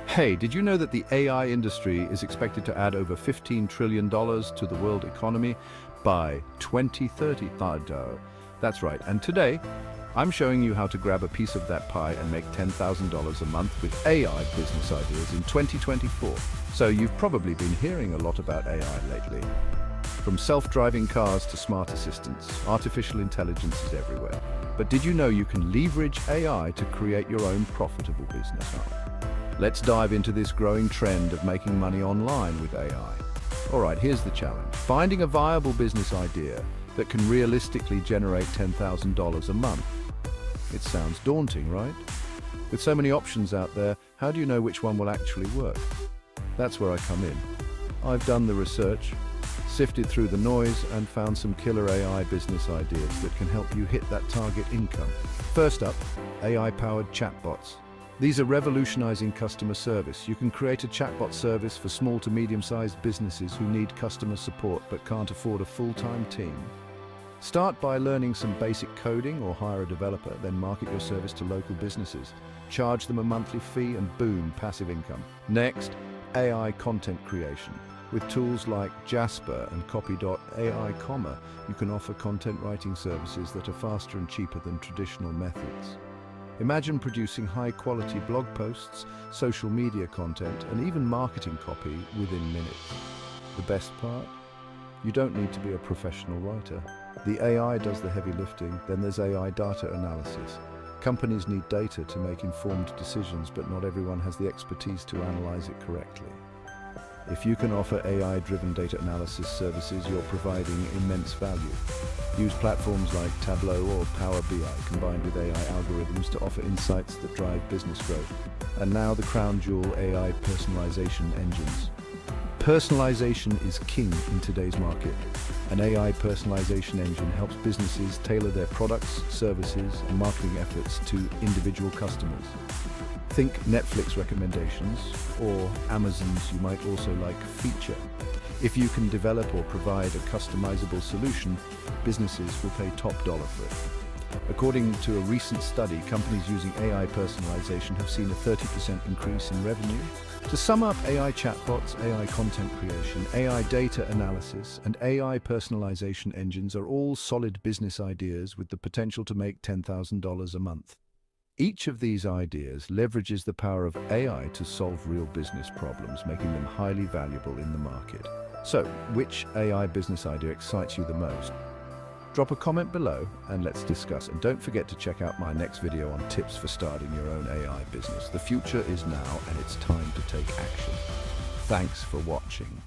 Hey, did you know that the AI industry is expected to add over $15 trillion to the world economy by 2030? That's right. And today, I'm showing you how to grab a piece of that pie and make $10,000 a month with AI business ideas in 2024. So you've probably been hearing a lot about AI lately. From self-driving cars to smart assistants, artificial intelligence is everywhere. But did you know you can leverage AI to create your own profitable business? Let's dive into this growing trend of making money online with AI. All right, here's the challenge. Finding a viable business idea that can realistically generate $10,000 a month. It sounds daunting, right? With so many options out there, how do you know which one will actually work? That's where I come in. I've done the research, sifted through the noise, and found some killer AI business ideas that can help you hit that target income. First up, AI-powered chatbots. These are revolutionizing customer service. You can create a chatbot service for small to medium-sized businesses who need customer support but can't afford a full-time team. Start by learning some basic coding or hire a developer, then market your service to local businesses. Charge them a monthly fee and boom, passive income. Next, AI content creation. With tools like Jasper and Copy.ai, you can offer content writing services that are faster and cheaper than traditional methods. Imagine producing high-quality blog posts, social media content, and even marketing copy within minutes. The best part? You don't need to be a professional writer. The AI does the heavy lifting, then there's AI data analysis. Companies need data to make informed decisions, but not everyone has the expertise to analyze it correctly. If you can offer AI-driven data analysis services, you're providing immense value. Use platforms like Tableau or Power BI combined with AI algorithms to offer insights that drive business growth. And now the crown jewel, AI personalization engines. Personalization is king in today's market. An AI personalization engine helps businesses tailor their products, services, and marketing efforts to individual customers. Think Netflix recommendations, or Amazon's you might also like feature. If you can develop or provide a customizable solution, businesses will pay top dollar for it. According to a recent study, companies using AI personalization have seen a 30% increase in revenue. To sum up, AI chatbots, AI content creation, AI data analysis, and AI personalization engines are all solid business ideas with the potential to make $10,000 a month. Each of these ideas leverages the power of AI to solve real business problems, making them highly valuable in the market. So, which AI business idea excites you the most? Drop a comment below and let's discuss. And don't forget to check out my next video on tips for starting your own AI business. The future is now and it's time to take action. Thanks for watching.